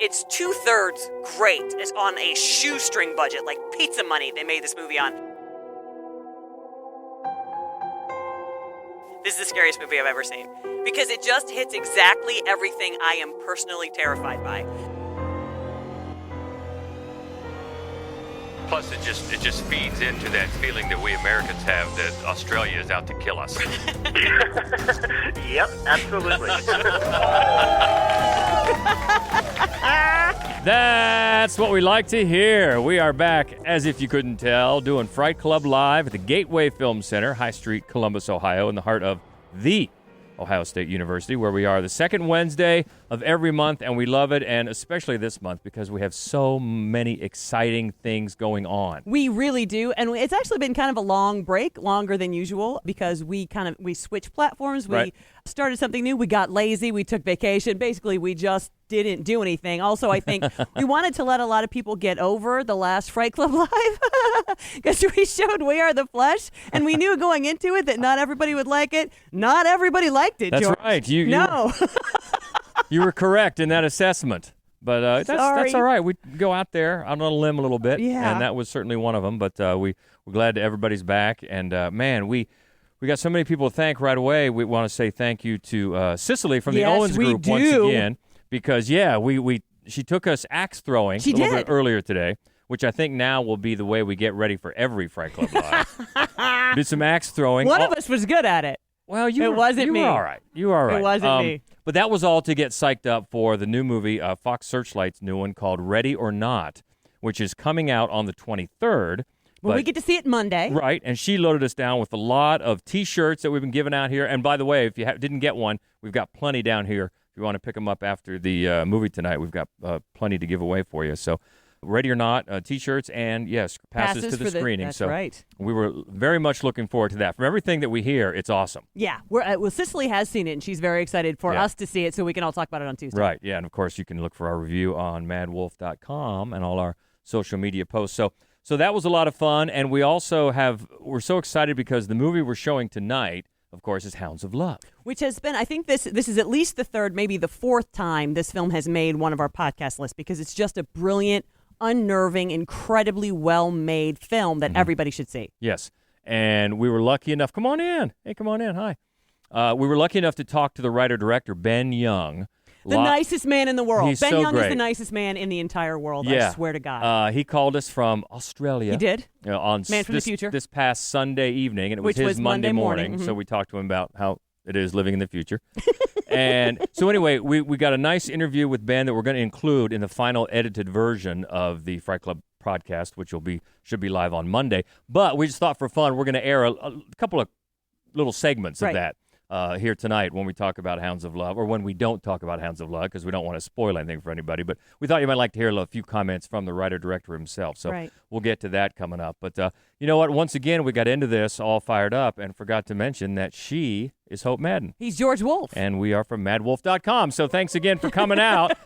It's 2/3 great. It's on a shoestring budget, like pizza money they made this movie on. This is the scariest movie I've ever seen because it just hits exactly everything I am personally terrified by. Plus, it just feeds into that feeling that we Americans have that Australia is out to kill us. Yep, absolutely. That's what we like to hear. We are back, as if you couldn't tell, doing Fright Club Live at the Gateway Film Center, High Street, Columbus, Ohio, in the heart of the Ohio State University, where we are the second Wednesday of every month, and we love it, and especially this month because we have so many exciting things going on. We really do, and it's actually been kind of a long break, longer than usual, because we switched platforms. We started something new. We got lazy. We took vacation. Basically, we just didn't do anything. Also, I think we wanted to let a lot of people get over the last Fright Club Live because we showed We Are the Flesh, and we knew going into it that not everybody would like it. Not everybody liked it, That's George. right. You were correct in that assessment. But that's all right. We go out there on a limb a little bit, and that was certainly one of them. But we're glad everybody's back. And, man, we got so many people to thank right away. We want to say thank you to Cicely from the Owens Group once again. Because, she took us axe throwing a little bit earlier today, which I think now will be the way we get ready for every Fright Club Live. Did some axe throwing. One of us was good at it. Well, it wasn't me. You were all right. You were all right. It wasn't me. But that was all to get psyched up for the new movie, Fox Searchlight's new one called Ready or Not, which is coming out on the 23rd. Well, we get to see it Monday. Right, and she loaded us down with a lot of T-shirts that we've been giving out here. And by the way, if you didn't get one, we've got plenty down here. If you want to pick them up after the movie tonight, we've got plenty to give away for you. So, Ready or Not, T-shirts, and yes, passes to the screening. That's right. We were very much looking forward to that. From everything that we hear, it's awesome. Yeah, Cicely has seen it, and she's very excited for us to see it, so we can all talk about it on Tuesday. Right. Yeah, and of course you can look for our review on madwolf.com and all our social media posts. So that was a lot of fun, and we're so excited because the movie we're showing tonight, of course, is Hounds of Love. Which has been, I think this is at least the third, maybe the fourth time this film has made one of our podcast lists because it's just a brilliant, unnerving, incredibly well-made film that everybody should see. Yes, and we were lucky enough. Come on in. Hey, come on in. Hi. We were lucky enough to talk to the writer-director, Ben Young. The nicest man in the world. He's Ben so Young great. is the nicest man in the entire world, yeah. I swear to God. He called us from Australia. He did. On Man from the future. This past Sunday evening, and it was Which his was Monday morning. Mm-hmm. So we talked to him about how it is living in the future. And so anyway, we got a nice interview with Ben that we're going to include in the final edited version of the Fright Club podcast, which should be live on Monday. But we just thought for fun, we're going to air a couple of little segments of that here tonight when we talk about Hounds of Love, or when we don't talk about Hounds of Love, because we don't want to spoil anything for anybody. But we thought you might like to hear a few comments from the writer-director himself. So we'll get to that coming up. But you know what? Once again, we got into this all fired up and forgot to mention that she is Hope Madden. He's George Wolf. And we are from madwolf.com. So thanks again for coming out.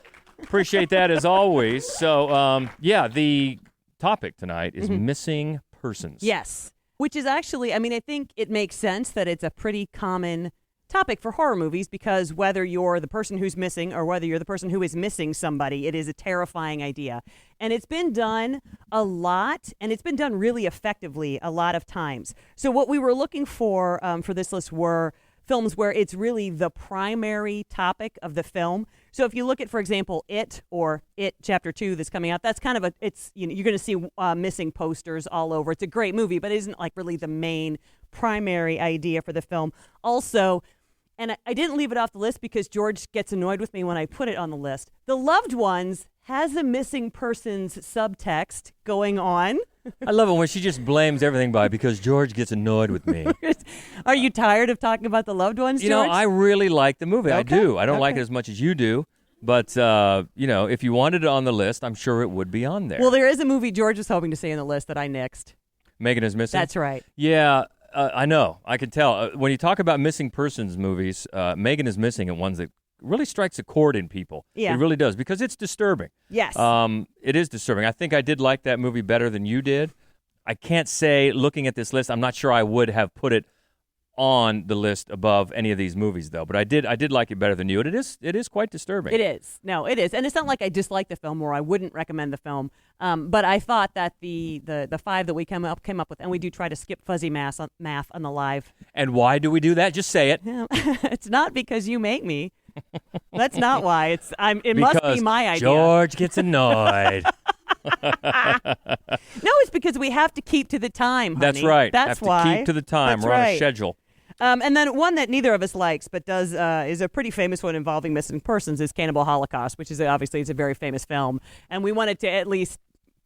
Appreciate that as always. So, the topic tonight is missing persons. Yes, which is actually, I think it makes sense that it's a pretty common topic for horror movies because whether you're the person who's missing or whether you're the person who is missing somebody, it is a terrifying idea. And it's been done a lot, and it's been done really effectively a lot of times. So what we were looking for this list were films where it's really the primary topic of the film. So if you look at, for example, It or It Chapter 2 that's coming out, that's kind of you're going to see missing posters all over. It's a great movie, but it isn't like really the main primary idea for the film. Also, and I didn't leave it off the list because George gets annoyed with me when I put it on the list. The Loved Ones has a missing persons subtext going on. I love it when she just blames everything because George gets annoyed with me. Are you tired of talking about The Loved Ones, George? You know, I really like the movie. Okay. I do. I don't like it as much as you do. But, if you wanted it on the list, I'm sure it would be on there. Well, there is a movie George was hoping to see on the list that I nixed. Megan is Missing? That's right. Yeah, I know. I can tell. When you talk about missing persons movies, Megan is Missing and ones that really strikes a chord in people. Yeah. It really does because it's disturbing. Yes. It is disturbing. I think I did like that movie better than you did. I can't say, looking at this list, I'm not sure I would have put it on the list above any of these movies, though. But I did like it better than you. And it is quite disturbing. It is. No, it is. And it's not like I dislike the film or I wouldn't recommend the film. But I thought that the 5 that we came up with, and we do try to skip fuzzy math on the live. And why do we do that? Just say it. It's not because you make me. That's not why. It Because must be my idea. George gets annoyed. No, it's because we have to keep to the time, honey. That's right. That's have why. to keep to the time. That's We're on a right. schedule. And then one that neither of us likes, but is a pretty famous one involving missing persons, is Cannibal Holocaust, which is obviously it's a very famous film, and we wanted to at least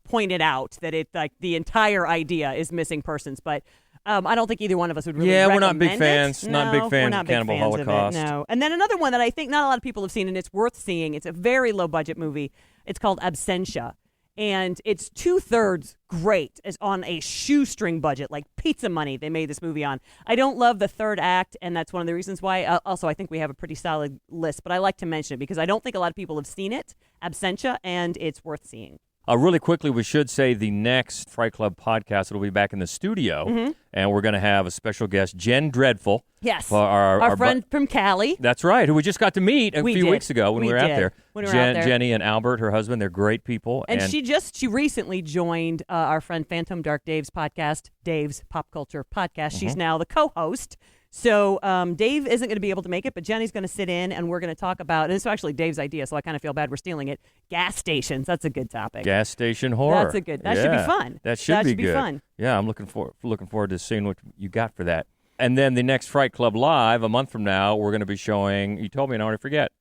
point it out that the entire idea is missing persons, but. I don't think either one of us would really Yeah, recommend we're not big it. fans. No, Not big we're fans not of big Cannibal fans of it, Holocaust. no. And then another one that I think not a lot of people have seen, and it's worth seeing. It's a very low-budget movie. It's called Absentia. And it's 2/3 great. It's on a shoestring budget, like pizza money they made this movie on. I don't love the third act, and that's one of the reasons why. Also, I think we have a pretty solid list, but I like to mention it because I don't think a lot of people have seen it, Absentia, and it's worth seeing. Really quickly, we should say the next Fright Club podcast will be back in the studio, and we're going to have a special guest, Jen Dreadful. Yes, for our friend from Cali. That's right, who we just got to meet a few did. weeks ago when we were out there. When we were out there. Jenny and Albert, her husband, they're great people. And she recently joined our friend Phantom Dark Dave's podcast, Dave's Pop Culture Podcast. She's now the co-host. So Dave isn't going to be able to make it, but Jenny's going to sit in, and we're going to talk about, and it's actually Dave's idea, so I kind of feel bad we're stealing it, gas stations. That's a good topic. Gas station horror. That should be fun. That should be good. Fun. Yeah, I'm looking forward to seeing what you got for that. And then the next Fright Club Live, a month from now, we're going to be showing, you told me and I already forget.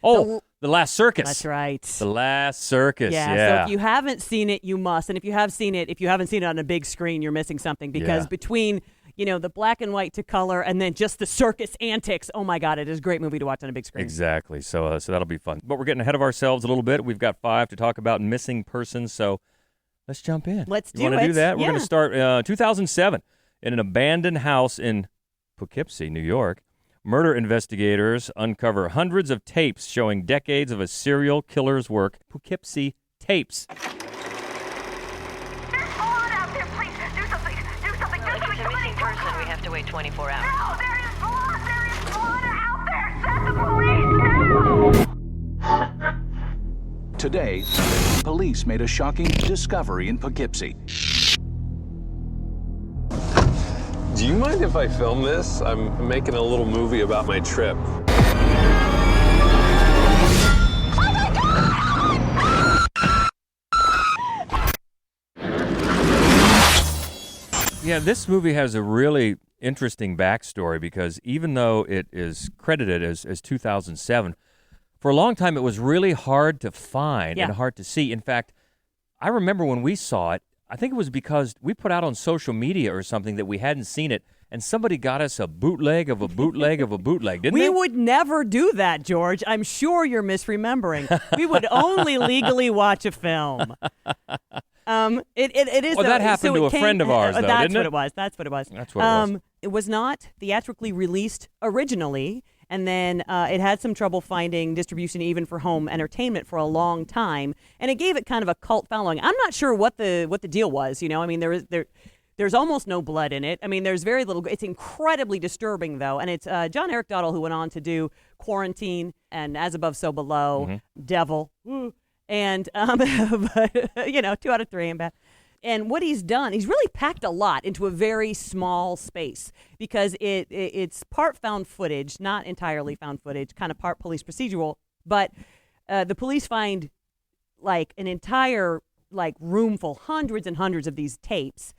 Oh, The Last Circus. That's right. The Last Circus, yeah. So if you haven't seen it, you must. And if you have seen it, if you haven't seen it on a big screen, you're missing something because between the black and white to color and then just the circus antics, oh my God, it is a great movie to watch on a big screen. Exactly. So that'll be fun. But we're getting ahead of ourselves a little bit. We've got 5 to talk about missing persons, so let's jump in. Let's do it. You want to do that? We're Yeah. going to start 2007 in an abandoned house in Poughkeepsie, New York. Murder investigators uncover hundreds of tapes showing decades of a serial killer's work. Poughkeepsie tapes. There's blood out there, please. Do something. Do something. If it's a missing person, we have to wait 24 hours. No, there is blood. There is blood out there. Send the police now. Today, police made a shocking discovery in Poughkeepsie. Do you mind if I film this? I'm making a little movie about my trip. Yeah, this movie has a really interesting backstory because even though it is credited as 2007, for a long time it was really hard to find and hard to see. In fact, I remember when we saw it, I think it was because we put out on social media or something that we hadn't seen it, and somebody got us a bootleg of a bootleg of a bootleg, didn't We they? would never do that, George. I'm sure you're misremembering. We would only legally watch a film. It is. Well, that happened to a friend of ours, though, that's didn't what it? it was. That's what it was. That's what it was. It was not theatrically released originally, and then it had some trouble finding distribution even for home entertainment for a long time, and it gave it kind of a cult following. I'm not sure what the deal was. I mean, there's almost no blood in it. I mean, there's very little. It's incredibly disturbing, though, and it's John Eric Dowdle who went on to do Quarantine and As Above, So Below, Devil, and but 2 out of 3 and bad. And what he's done, he's really packed a lot into a very small space because it's part found footage, not entirely found footage, kind of part police procedural. But the police find like an entire room full, hundreds and hundreds of these tapes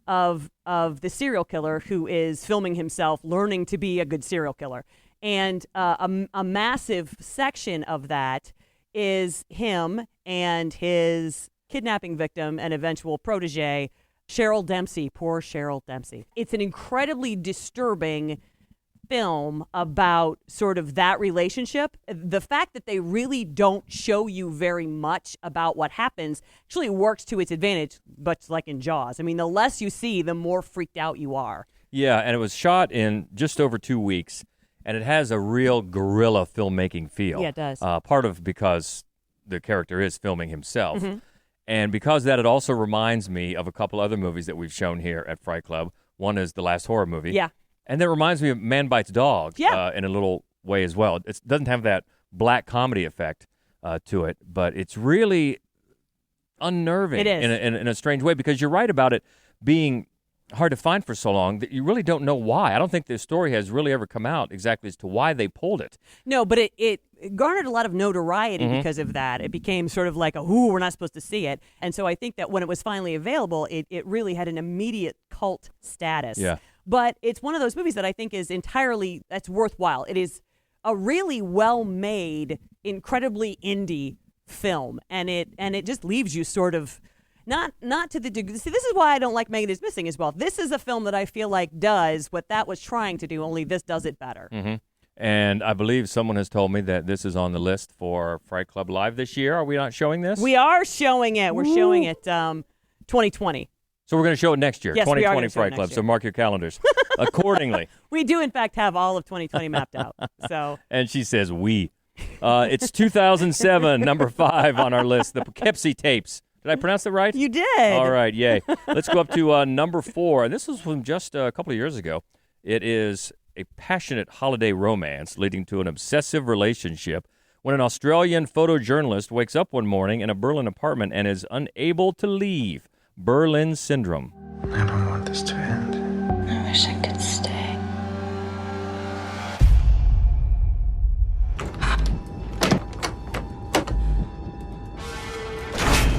of the serial killer who is filming himself learning to be a good serial killer. And a massive section of that is him and his kidnapping victim and eventual protege, Cheryl Dempsey. Poor Cheryl Dempsey. It's an incredibly disturbing film about sort of that relationship. The fact that they really don't show you very much about what happens actually works to its advantage, much like in Jaws. I mean, the less you see, the more freaked out you are. Yeah, and it was shot in just over 2 weeks, and it has a real guerrilla filmmaking feel. Yeah, it does. Part of because the character is filming himself. And because of that, it also reminds me of a couple other movies that we've shown here at Fright Club. One is The Last Horror Movie. Yeah. And that reminds me of Man Bites Dog in a little way as well. It doesn't have that black comedy effect to it, but it's really unnerving It is. in a strange way, because you're right about it being hard to find for so long that you really don't know why. I don't think the story has really ever come out exactly as to why they pulled it. No, but it garnered a lot of notoriety because of that. It became sort of like, we're not supposed to see it. And so I think that when it was finally available, it really had an immediate cult status. Yeah. But it's one of those movies that I think is that's worthwhile. It is a really well-made, incredibly indie film. And it just leaves you sort of not to the degree. See, this is why I don't like Megan is Missing as well. This is a film that I feel like does what that was trying to do, only this does it better. Mm-hmm. And I believe someone has told me that this is on the list for Fright Club Live this year. Are we not showing this? We are showing it. We're showing it 2020. So we're going to show it next year, Yes, we are 2020 gonna show it Fright next Club. year. So mark your calendars accordingly. We do, in fact, have all of 2020 mapped out. So And she says we. It's 2007, number 5 on our list, the Poughkeepsie tapes. Did I pronounce that right? you did. All right, yay. Let's go up to number 4. And this was from just a couple of years ago. It is a passionate holiday romance leading to an obsessive relationship when an Australian photojournalist wakes up one morning in a Berlin apartment and is unable to leave. Berlin Syndrome. I don't want this to end. I wish I could stay.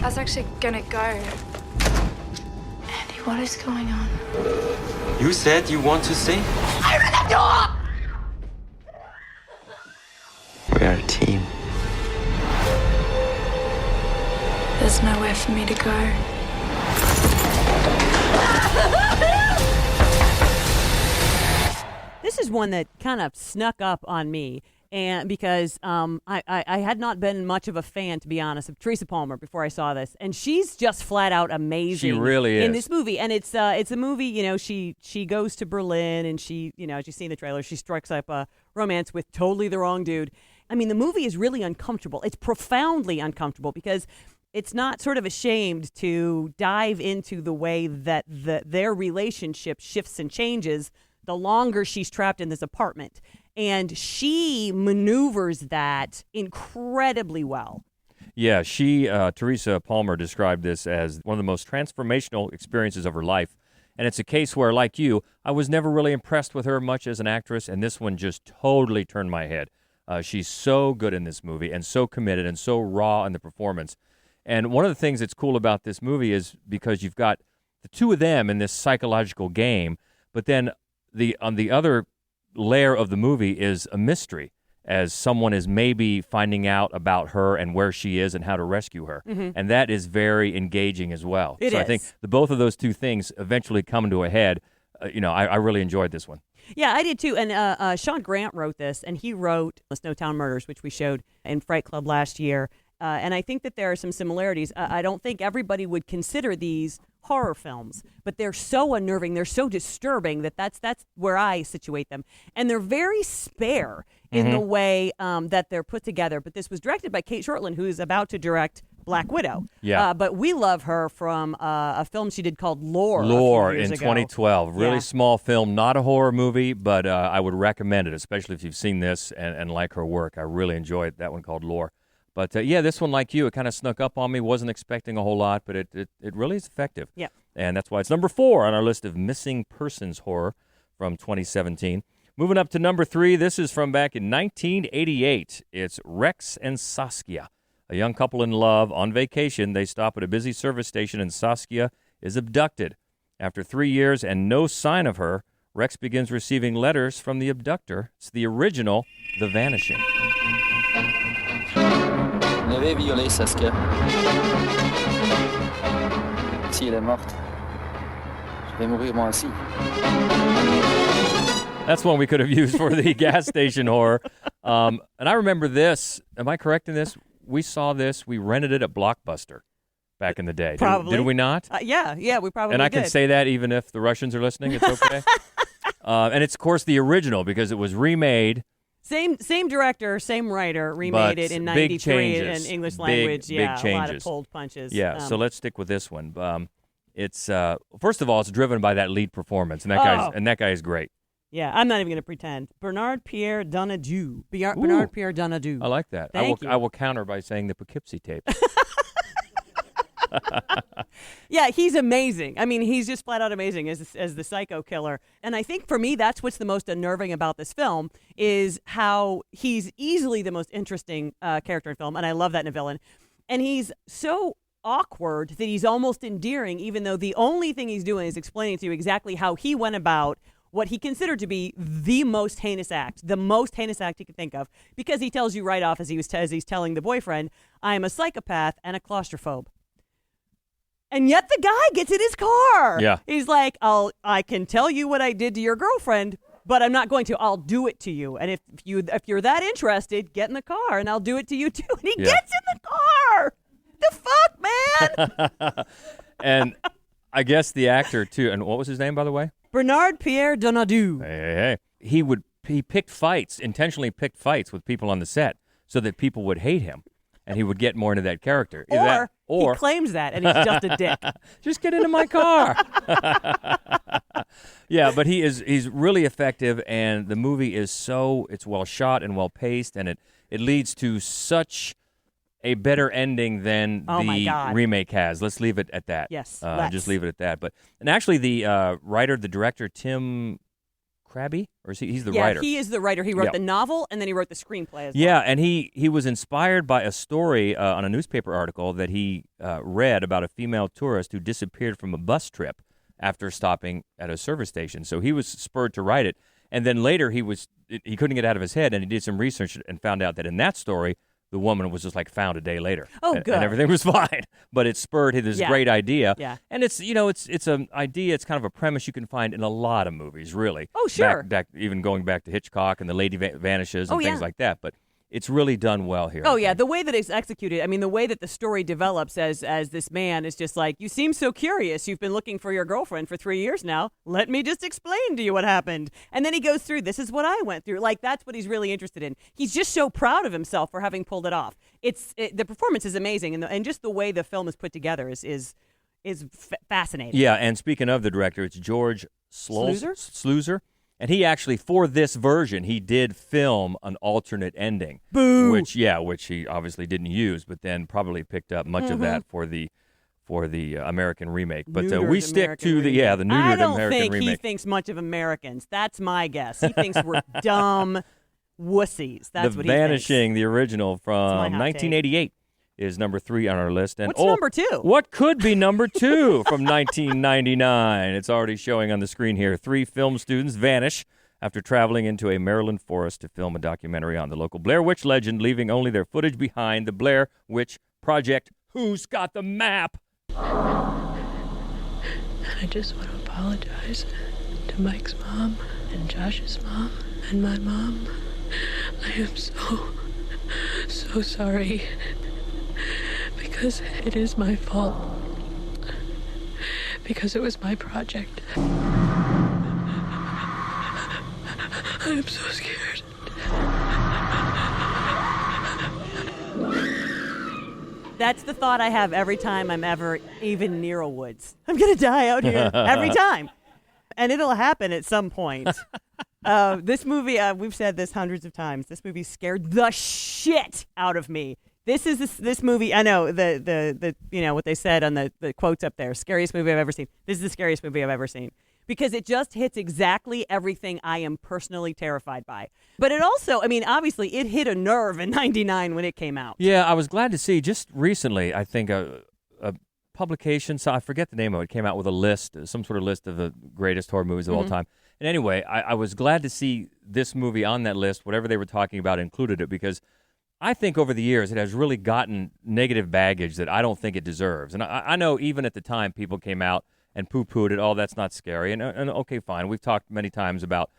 I was actually gonna go. Andy, what is going on? You said you want to stay? Open the door! We are a team. There's nowhere for me to go. This is one that kind of snuck up on me, and because I had not been much of a fan, to be honest, of Teresa Palmer before I saw this, and she's just flat out amazing. She really in is. this movie, and it's a movie. She goes to Berlin, and as you've seen the trailer, she strikes up a romance with totally the wrong dude. I mean, the movie is really uncomfortable. It's profoundly uncomfortable because it's not sort of ashamed to dive into the way that their relationship shifts and changes the longer she's trapped in this apartment. And she maneuvers that incredibly well. Yeah, Teresa Palmer described this as one of the most transformational experiences of her life. And it's a case where, like you, I was never really impressed with her much as an actress, and this one just totally turned my head. She's so good in this movie and so committed and so raw in the performance. And one of the things that's cool about this movie is because you've got the two of them in this psychological game, but then on the other layer of the movie is a mystery, as someone is maybe finding out about her and where she is and how to rescue her. Mm-hmm. And that is very engaging as well. It so is. I think both of those two things eventually come to a head. I really enjoyed this one. Yeah, I did too. And Sean Grant wrote this, and he wrote Snowtown Murders, which we showed in Fright Club last year. And I think that there are some similarities. I don't think everybody would consider these horror films, but they're so unnerving, they're so disturbing that's where I situate them. And they're very spare in the way that they're put together. But this was directed by Kate Shortland, who is about to direct Black Widow. Yeah. But we love her from a film she did called Lore. Lore a few years in ago. 2012. Really Yeah. small film, not a horror movie, but I would recommend it, especially if you've seen this and like her work. I really enjoyed that one called Lore. But this one, like you, it kind of snuck up on me. Wasn't expecting a whole lot, but it really is effective. Yeah. And that's why it's number 4 on our list of missing persons horror from 2017. Moving up to number 3, this is from back in 1988. It's Rex and Saskia. A young couple in love on vacation. They stop at a busy service station, and Saskia is abducted. After 3 years and no sign of her, Rex begins receiving letters from the abductor. It's the original The Vanishing. Je vais violer Saskia. Si elle est morte, je vais mourir moi aussi. That's one we could have used for the gas station horror. And I remember this. Am I correct in this? We saw this. We rented it at Blockbuster back in the day. Probably. Did we not? Yeah, we probably And I did. can say that even if the Russians are listening. It's okay. And it's, of course, the original because it was remade. Same director, same writer, remade But it in big 93 changes. in English Big- language. big Yeah, a lot of changes. pulled punches. Yeah, so let's stick with this one. It's first of all, it's driven by that lead performance, and that guy is great. Yeah, I'm not even going to pretend. Bernard Pierre Donadieu. Bernard Pierre Donadieu. I like that. Thank you. I will counter by saying the Poughkeepsie tape. Yeah, he's amazing. I mean, he's just flat out amazing as the psycho killer. And I think for me, that's what's the most unnerving about this film is how he's easily the most interesting character in film. And I love that in a villain. And he's so awkward that he's almost endearing, even though the only thing he's doing is explaining to you exactly how he went about what he considered to be the most heinous act he could think of, because he tells you right off as he's telling the boyfriend, I am a psychopath and a claustrophobe. And yet the guy gets in his car. Yeah. He's like, I can tell you what I did to your girlfriend, but I'm not going to. I'll do it to you. And if you're that interested, get in the car and I'll do it to you too. And he gets in the car. The fuck, man? And I guess the actor too, and what was his name, by the way? Bernard Pierre Donadieu. Hey. He intentionally picked fights with people on the set so that people would hate him. And he would get more into that character. Or he claims that, and he's just a dick. Just get into my car. Yeah, but he's really effective, and the movie it's well shot and well paced, and it leads to such a better ending than the remake has. Let's leave it at that. Yes, just leave it at that. And actually, the director, Tim Krabby, or is he's the writer? Yeah, he is the writer. He wrote the novel, and then he wrote the screenplay as well. Yeah, and he was inspired by a story on a newspaper article that he read about a female tourist who disappeared from a bus trip after stopping at a service station. So he was spurred to write it, and then later he couldn't get it out of his head, and he did some research and found out that in that story, the woman was just like found a day later. Oh, good. And everything was fine. But it spurred this great idea. Yeah. And it's an idea, it's kind of a premise you can find in a lot of movies, really. Oh, sure. Back even going back to Hitchcock and The Lady Vanishes and things like that. But it's really done well here. Oh, yeah. The way that it's executed, I mean, the way that the story develops as this man is just like, you seem so curious. You've been looking for your girlfriend for 3 years now. Let me just explain to you what happened. And then he goes through, this is what I went through. Like, that's what he's really interested in. He's just so proud of himself for having pulled it off. The performance is amazing, and just the way the film is put together is fascinating. Yeah, and speaking of the director, it's George Sluizer. And he actually, for this version, he did film an alternate ending. Boo! Which he obviously didn't use, but then probably picked up much of that for the American remake. But we stick to the neutered American remake. I don't think he thinks much of Americans. That's my guess. He thinks we're dumb wussies. That's what he thinks. The Vanishing, the original from 1988. Is number 3 on our list. And what's number 2? What could be number 2 from 1999? It's already showing on the screen here. 3 film students vanish after traveling into a Maryland forest to film a documentary on the local Blair Witch legend, leaving only their footage behind. The Blair Witch Project. Who's got the map? I just want to apologize to Mike's mom and Josh's mom and my mom. I am so sorry. Because it is my fault. Because it was my project. I am so scared. That's the thought I have every time I'm ever even near a woods. I'm going to die out here every time. And it'll happen at some point. This movie, we've said this hundreds of times, this movie scared the shit out of me. This movie, I know, the what they said on the quotes up there, scariest movie I've ever seen. This is the scariest movie I've ever seen. Because it just hits exactly everything I am personally terrified by. But it also, I mean, obviously, it hit a nerve in 99 when it came out. Yeah, I was glad to see, just recently, I think, a publication, so I forget the name of it, came out with a list, some sort of list of the greatest horror movies of all time. And anyway, I was glad to see this movie on that list, whatever they were talking about included it, because I think over the years it has really gotten negative baggage that I don't think it deserves. And I know even at the time people came out and poo-pooed it, oh, that's not scary. And okay, fine. We've talked many times about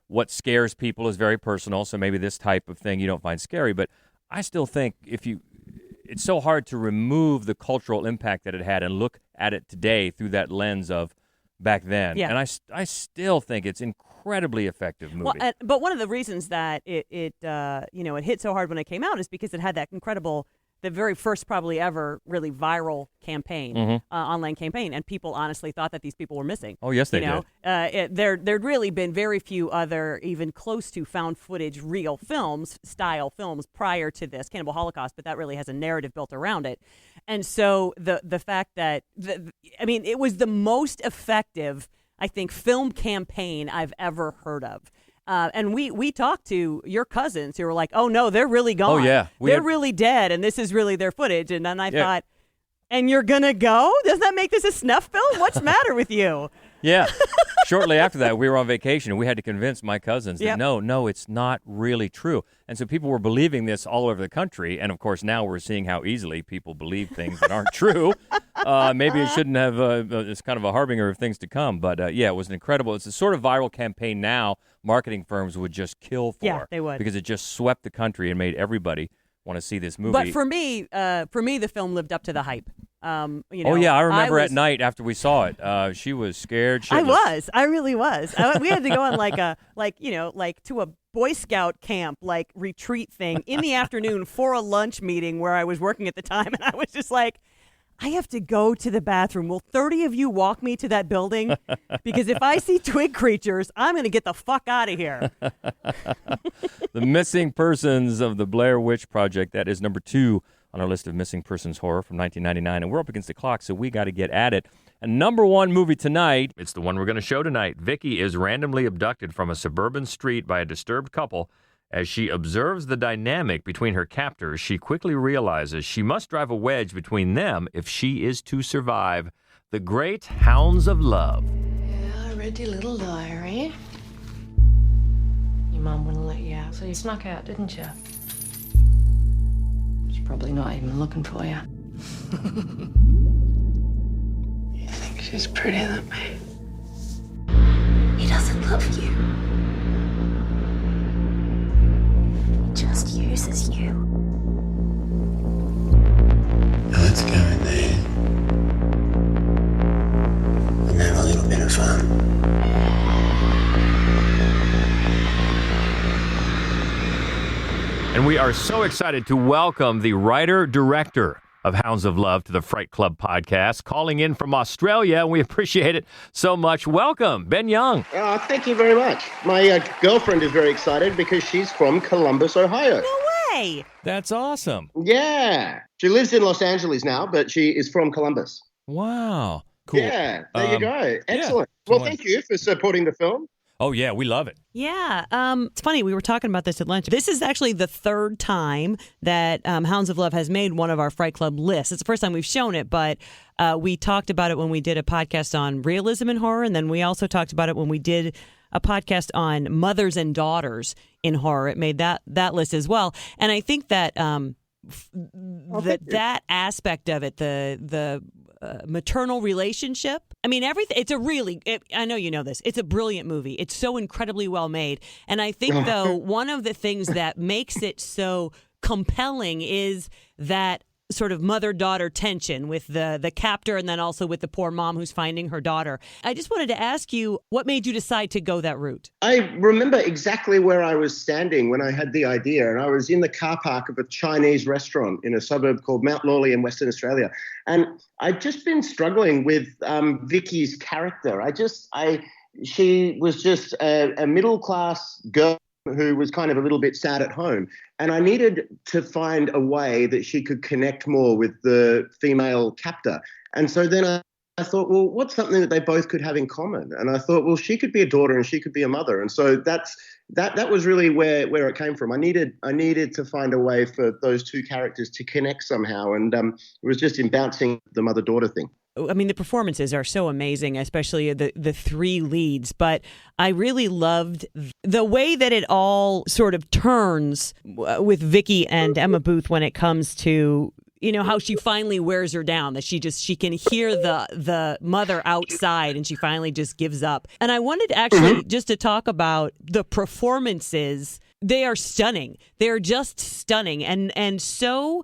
what scares people is very personal, so maybe this type of thing you don't find scary. But I still think it's so hard to remove the cultural impact that it had and look at it today through that lens of back then. Yeah. And I still think it's incredibly effective movie. Well, but one of the reasons that it hit so hard when it came out is because it had that incredible the very first probably ever really viral campaign, online campaign, and people honestly thought that these people were missing. Oh, yes, they did. There'd really been very few other even close to found footage real style films prior to this, Cannibal Holocaust, but that really has a narrative built around it. And so the fact that, it was the most effective, I think, film campaign I've ever heard of. And we talked to your cousins who were like, oh, no, they're really gone. Oh, yeah. They're really dead, and this is really their footage. And then I thought, and you're going to go? Does that make this a snuff film? What's the matter with you? Yeah. Shortly after that, we were on vacation, and we had to convince my cousins that no, it's not really true. And so people were believing this all over the country. And, of course, now we're seeing how easily people believe things that aren't true. Maybe it shouldn't have, it's kind of a harbinger of things to come. But, it was it's a sort of viral campaign now marketing firms would just kill for. Yeah, they would. Because it just swept the country and made everybody want to see this movie. But for me, the film lived up to the hype. I remember at night after we saw it, she was scared. I really was. We had to go on to a Boy Scout camp, retreat thing in the afternoon for a lunch meeting where I was working at the time. And I was just like, I have to go to the bathroom. Will 30 of you walk me to that building? Because if I see twig creatures, I'm going to get the fuck out of here. The Missing Persons of the Blair Witch Project. That is number 2 on our list of missing persons horror from 1999. And we're up against the clock, so we got to get at it. And number 1 movie tonight, it's the one we're going to show tonight. Vicky is randomly abducted from a suburban street by a disturbed couple. As she observes the dynamic between her captors, she quickly realizes she must drive a wedge between them if she is to survive. The great Hounds of Love. Yeah, I read your little diary. Your mum wouldn't let you out, so you snuck out, didn't you? She's probably not even looking for you. You think she's prettier than me? He doesn't love you. He just uses you. Now let's go in there and have a little bit of fun. And we are so excited to welcome the writer-director of Hounds of Love to the Fright Club podcast, calling in from Australia, and we appreciate it so much. Welcome, Ben Young. Thank you very much. My girlfriend is very excited because she's from Columbus, Ohio. No way! That's awesome. Yeah. She lives in Los Angeles now, but she is from Columbus. Wow. Cool. Yeah, there you go. Excellent. Yeah. Well, thank you for supporting the film. Oh, yeah, we love it. Yeah. It's funny. We were talking about this at lunch. This is actually the third time that Hounds of Love has made one of our Fright Club lists. It's the first time we've shown it, but we talked about it when we did a podcast on realism in horror, and then we also talked about it when we did a podcast on mothers and daughters in horror. It made that list as well. And I think that that aspect of it, the maternal relationship. I mean, everything. It's I know you know this. It's a brilliant movie. It's so incredibly well made. And I think, though, one of the things that makes it so compelling is that sort of mother-daughter tension with the captor and then also with the poor mom who's finding her daughter. I just wanted to ask you, what made you decide to go that route? I remember exactly where I was standing when I had the idea, and I was in the car park of a Chinese restaurant in a suburb called Mount Lawley in Western Australia. And I'd just been struggling with Vicky's character. She was just a middle-class girl who was kind of a little bit sad at home. And I needed to find a way that she could connect more with the female captor. And so then I thought, well, what's something that they both could have in common? And I thought, well, she could be a daughter and she could be a mother. And so that was really where it came from. I needed to find a way for those two characters to connect somehow. And it was just in bouncing the mother-daughter thing. I mean, the performances are so amazing, especially the three leads. But I really loved the way that it all sort of turns with Vicky and Emma Booth when it comes to, you know, how she finally wears her down, that she can hear the mother outside and she finally just gives up. And I wanted actually just to talk about the performances. They are stunning. They're just stunning. And so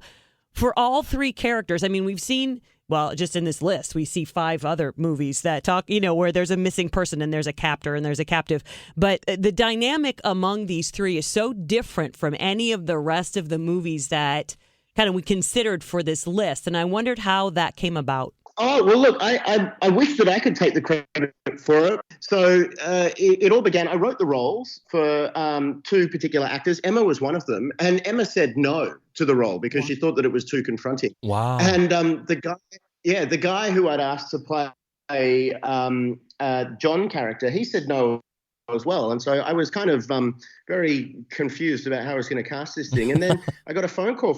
for all three characters, I mean, we've seen... Well, just in this list, we see 5 other movies that talk, you know, where there's a missing person and there's a captor and there's a captive. But the dynamic among these three is so different from any of the rest of the movies that we considered for this list, and I wondered how that came about. Oh, well, look, I wish that I could take the credit for it. So it all began, I wrote the roles for two particular actors. Emma was one of them, and Emma said no to the role because she thought that it was too confronting. Wow. And the guy who I'd asked to play John character, he said no as well. And so I was kind of very confused about how I was going to cast this thing. And then I got a phone call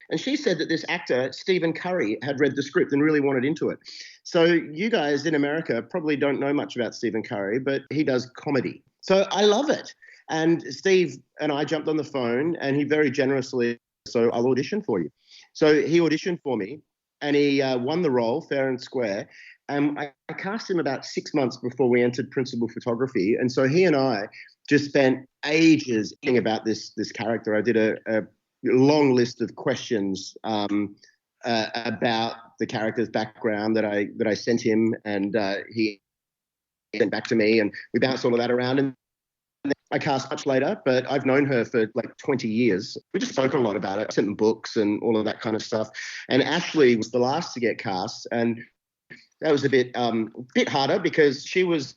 and she said that this actor, Stephen Curry, had read the script and really wanted into it. So you guys in America probably don't know much about Stephen Curry, but he does comedy. So I love it. And Steve and I jumped on the phone, and he very generously, so I'll audition for you. So he auditioned for me, and he won the role fair and square. And I cast him about 6 months before we entered principal photography. And so he and I just spent ages thinking about this character. I did a long list of questions about the character's background that I sent him, and he sent back to me, and we bounced all of that around. And I cast much later, but I've known her for like 20 years. We just spoke a lot about it. I sent them books and all of that kind of stuff. And Ashley was the last to get cast, and that was a bit harder because she was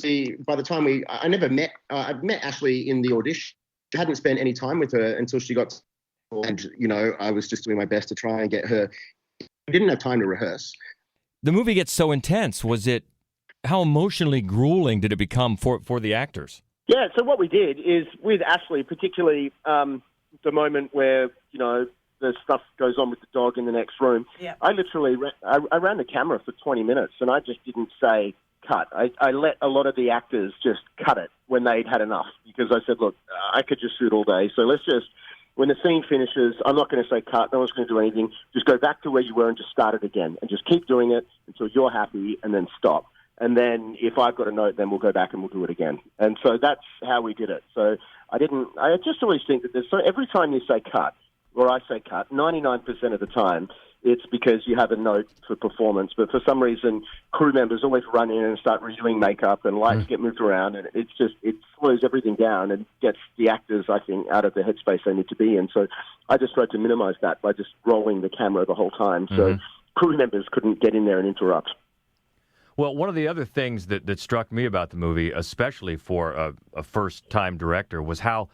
by the time I never met. I'd met Ashley in the audition. I hadn't spent any time with her until she got. And, I was just doing my best to try and get her. We didn't have time to rehearse. The movie gets so intense. How emotionally grueling did it become for the actors? Yeah, so what we did is with Ashley, particularly the moment where, the stuff goes on with the dog in the next room, I literally I ran the camera for 20 minutes and I just didn't say cut. I let a lot of the actors just cut it when they'd had enough because I said, look, I could just shoot all day, so let's just... When the scene finishes, I'm not going to say cut, no one's going to do anything. Just go back to where you were and just start it again. And just keep doing it until you're happy and then stop. And then if I've got a note, then we'll go back and we'll do it again. And so that's how we did it. So I just always think that every time you say cut, or I say cut, 99% of the time, it's because you have a note for performance. But for some reason, crew members always run in and start redoing makeup and lights get moved around. And it slows everything down and gets the actors, I think, out of the headspace they need to be in. So I just tried to minimize that by just rolling the camera the whole time. So crew members couldn't get in there and interrupt. Well, one of the other things that struck me about the movie, especially for a first-time director, was how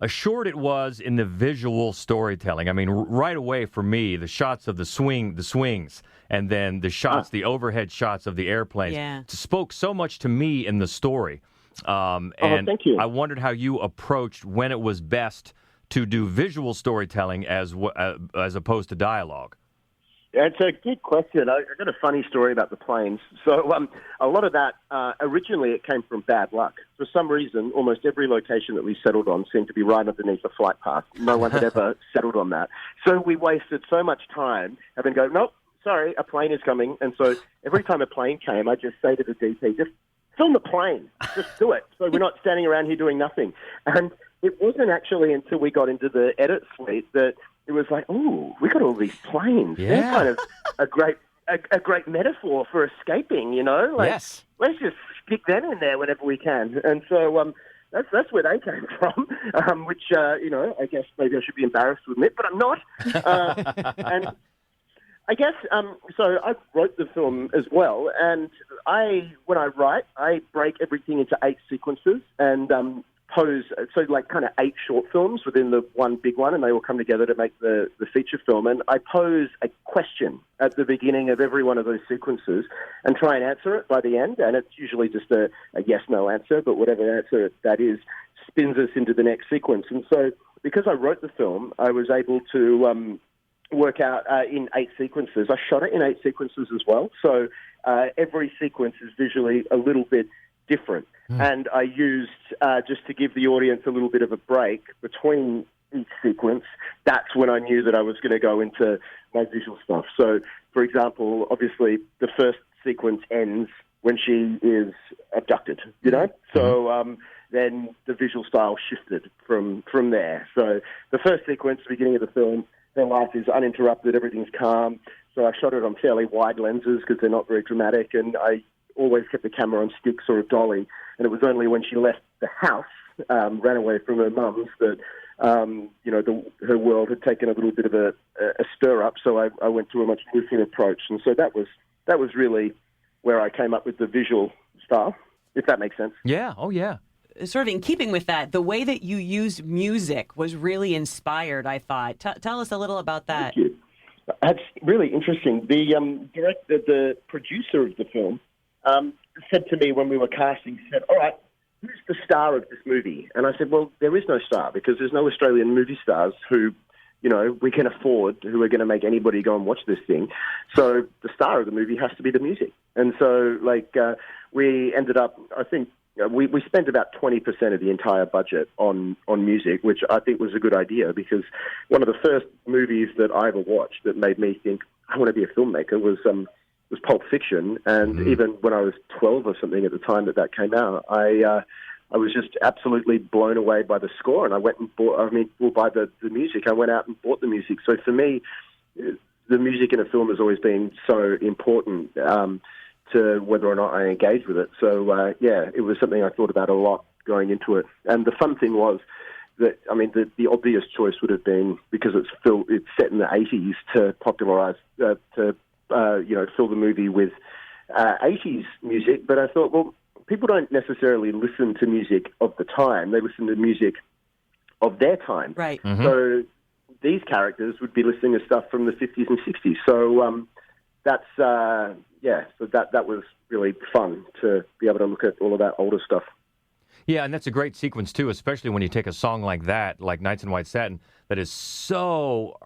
assured it was in the visual storytelling. I mean, right away for me, the shots of the swings, and then the shots, the overhead shots of the airplanes, spoke so much to me in the story. And thank you. I wondered how you approached when it was best to do visual storytelling as opposed to dialogue. Yeah, it's a good question. I got a funny story about the planes. So a lot of that, originally it came from bad luck. For some reason, almost every location that we settled on seemed to be right underneath the flight path. No one had ever settled on that. So we wasted so much time having to go, nope, sorry, a plane is coming. And so every time a plane came, I just say to the DP, just film the plane. Just do it. So we're not standing around here doing nothing. And it wasn't actually until we got into the edit suite that it was like, oh, we got all these planes. Yeah. They're kind of a great metaphor for escaping, Yes. Let's just stick them in there whenever we can. And so that's where they came from, which, I guess maybe I should be embarrassed to admit, but I'm not. And I guess, so I wrote the film as well, and when I write, I break everything into 8 sequences and pose, so like kind of 8 short films within the one big one, and they all come together to make the feature film. And I pose a question at the beginning of every one of those sequences and try and answer it by the end. And it's usually just a yes-no answer, but whatever answer that is spins us into the next sequence. And so because I wrote the film, I was able to work out in 8 sequences. I shot it in 8 sequences as well. So every sequence is visually a little bit different. And I used, just to give the audience a little bit of a break between each sequence, that's when I knew that I was going to go into my visual stuff. So, for example, obviously the first sequence ends when she is abducted, So then the visual style shifted from there. So the first sequence, the beginning of the film, their life is uninterrupted, everything's calm. So I shot it on fairly wide lenses because they're not very dramatic, and I always kept the camera on sticks or a dolly. And it was only when she left the house, ran away from her mum's, that her world had taken a little bit of a stir up, so I went to a much looser approach. And so that was really where I came up with the visual style, if that makes sense. Yeah, oh yeah. Sort of in keeping with that, the way that you used music was really inspired, I thought. Tell us a little about that. Thank you. That's really interesting. The producer of the film said to me when we were casting, he said, all right, who's the star of this movie? And I said, well, there is no star because there's no Australian movie stars who, we can afford, who are going to make anybody go and watch this thing. So the star of the movie has to be the music. And so, we ended up, I think, we spent about 20% of the entire budget on music, which I think was a good idea because one of the first movies that I ever watched that made me think I want to be a filmmaker was Pulp Fiction. And even when I was 12 or something at the time that came out, I was just absolutely blown away by the score, and I went and by the music. I went out and bought the music. So for me, the music in a film has always been so important to whether or not I engage with it. So, it was something I thought about a lot going into it. And the fun thing was that, the obvious choice would have been, because it's set in the 80s, to popularize, fill the movie with 80s music. But I thought, well, people don't necessarily listen to music of the time. They listen to music of their time. Right. Mm-hmm. So these characters would be listening to stuff from the 50s and 60s. So so that was really fun to be able to look at all of that older stuff. Yeah, and that's a great sequence, too, especially when you take a song like that, like Nights in White Satin, that is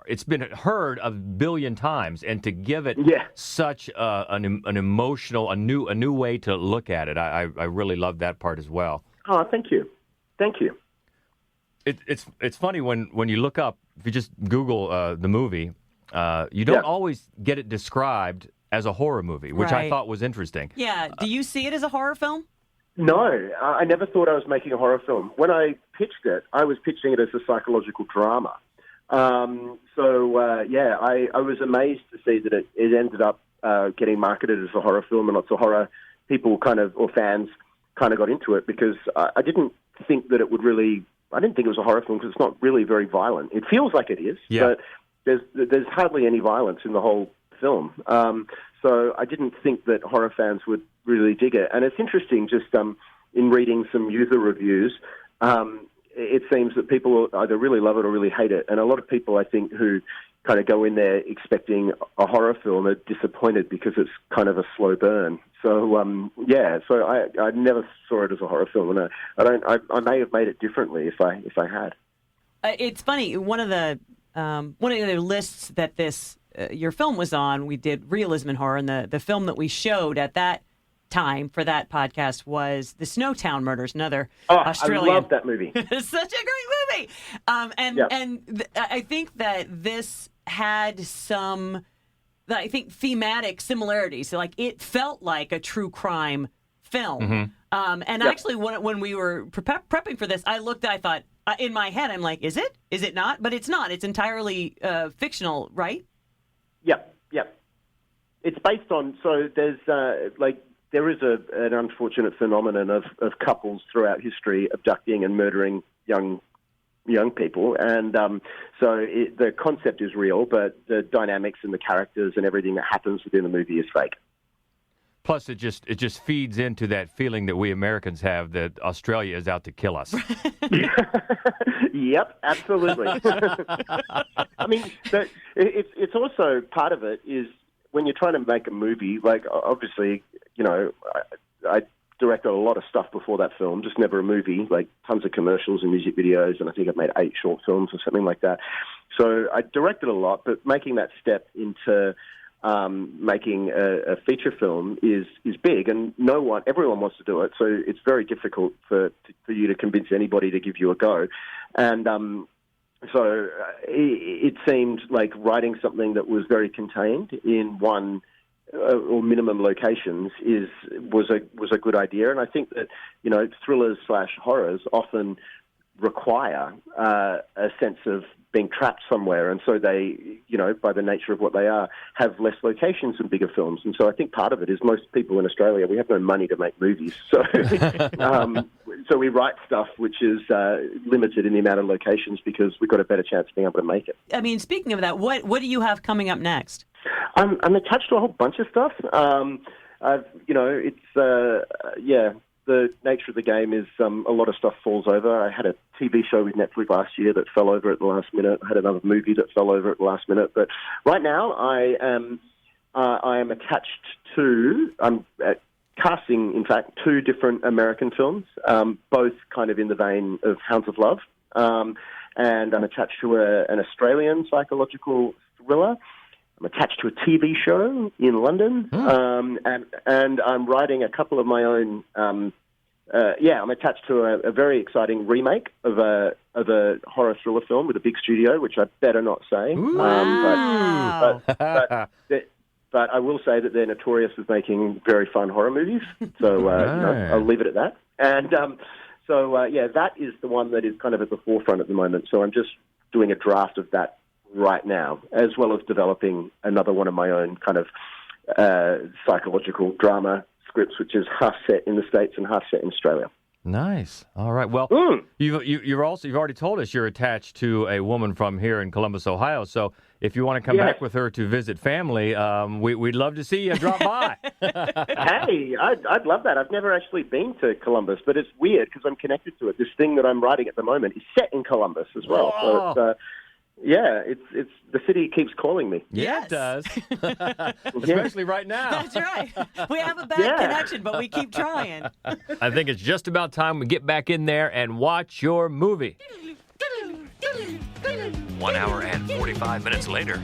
it's been heard a billion times, and to give it such an emotional, a new way to look at it, I really love that part as well. Oh, thank you. Thank you. It's funny when you look up, if you just Google the movie, you don't always get it described as a horror movie, which I thought was interesting. Yeah. Do you see it as a horror film? No, I never thought I was making a horror film. When I pitched it, I was pitching it as a psychological drama. I was amazed to see that it ended up getting marketed as a horror film, and lots of horror people or fans kind of got into it, because I didn't think that it would really... I didn't think it was a horror film because it's not really very violent. It feels like it is, but there's hardly any violence in the whole film. So I didn't think that horror fans would really dig it. And it's interesting, just in reading some user reviews, it seems that people either really love it or really hate it. And a lot of people, I think, who kind of go in there expecting a horror film are disappointed because it's kind of a slow burn. So, I never saw it as a horror film. And I may have made it differently if I had. It's funny. One of the lists that this your film was on, we did realism and horror, and the film that we showed at that time for that podcast was the Snowtown Murders, another Australian. I love that movie. It's such a great movie. I think that this had some, I think, thematic similarities. So, it felt like a true crime film. Mm-hmm. Actually, when we were prepping for this, I thought, in my head, I'm like, is it? Is it not? But it's not. It's entirely fictional, right? Yep. It's based on, so there's, there is an unfortunate phenomenon of couples throughout history abducting and murdering young people. And the concept is real, but the dynamics and the characters and everything that happens within the movie is fake. Plus, it just feeds into that feeling that we Americans have that Australia is out to kill us. Yep, absolutely. I mean, it's also part of it is when you're trying to make a movie. Obviously, I directed a lot of stuff before that film, just never a movie. Tons of commercials and music videos, and I think I've made 8 short films or something like that. So I directed a lot, but making that step into making a feature film is big, and everyone wants to do it. So it's very difficult for you to convince anybody to give you a go. And so it seemed like writing something that was very contained in one or minimum locations was a good idea. And I think that thrillers / horrors often require a sense of being trapped somewhere, and so they, by the nature of what they are, have less locations than bigger films. And so I think part of it is most people in Australia, we have no money to make movies, so so we write stuff which is limited in the amount of locations because we've got a better chance of being able to make it. I mean, speaking of that, what do you have coming up next? I'm attached to a whole bunch of stuff. The nature of the game is a lot of stuff falls over. I had a TV show with Netflix last year that fell over at the last minute. I had another movie that fell over at the last minute. But right now, I am attached to casting, in fact, 2 different American films, both kind of in the vein of Hounds of Love. And I'm attached to an Australian psychological thriller. I'm attached to a TV show in London, and I'm writing a couple of my own. I'm attached to a very exciting remake of a horror thriller film with a big studio, which I better not say. Wow. But I will say that they're notorious for making very fun horror movies. So I'll leave it at that. And that is the one that is kind of at the forefront at the moment. So I'm just doing a draft of that right now, as well as developing another one of my own kind of psychological drama scripts, which is half set in the States and half set in Australia. Nice. All right. Well, you've already told us you're attached to a woman from here in Columbus, Ohio. So if you want to come back with her to visit family, we'd love to see you drop by. Hey, I'd love that. I've never actually been to Columbus, but it's weird because I'm connected to it. This thing that I'm writing at the moment is set in Columbus as well. Oh. So it's the city keeps calling me. Yeah, it does. Especially right now. That's right. We have a bad connection, but we keep trying. I think it's just about time we get back in there and watch your movie. 1 hour and 45 minutes later.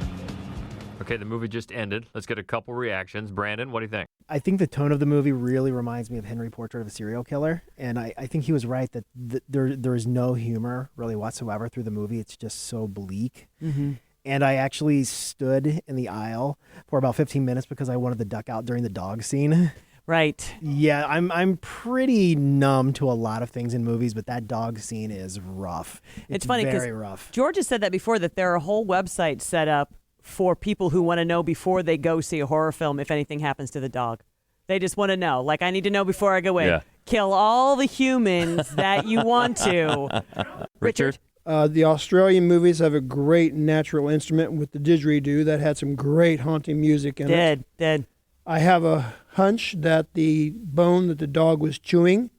Okay, the movie just ended. Let's get a couple reactions. Brandon, what do you think? I think the tone of the movie really reminds me of Henry Portrait of a Serial Killer. And I think he was right that there is no humor really whatsoever through the movie. It's just so bleak. Mm-hmm. And I actually stood in the aisle for about 15 minutes because I wanted to duck out during the dog scene. Right. Yeah, I'm pretty numb to a lot of things in movies, but that dog scene is rough. It's funny because very rough. George has said that before, that there are whole websites set up for people who want to know before they go see a horror film if anything happens to the dog. They just want to know. Like, I need to know before I go in. Yeah. Kill all the humans that you want to. Richard? The Australian movies have a great natural instrument with the didgeridoo that had some great haunting music in it. Did. I have a hunch that the bone that the dog was chewing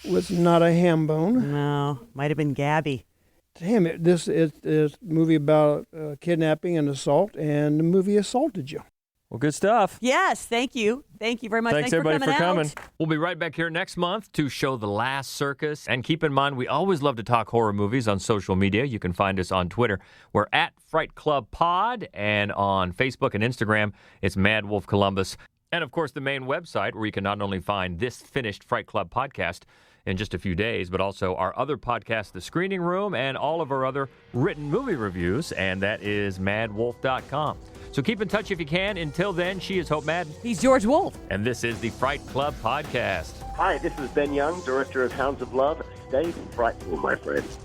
was not a ham bone. No, might have been Gabby. Damn it, this is a movie about kidnapping and assault, and the movie assaulted you. Well, good stuff. Yes, thank you. Thank you very much. Thanks everybody for coming. Out. We'll be right back here next month to show The Last Circus. And keep in mind, we always love to talk horror movies on social media. You can find us on Twitter. We're at Fright Club Pod. And on Facebook and Instagram, it's Mad Wolf Columbus. And, of course, the main website where you can not only find this finished Fright Club podcast in just a few days, but also our other podcast, The Screening Room, and all of our other written movie reviews. And that is madwolf.com. So keep in touch if you can. Until then, she is Hope Madden. He's George Wolf. And this is the Fright Club Podcast. Hi, this is Ben Young, director of Hounds of Love. Stay frightful, my friends.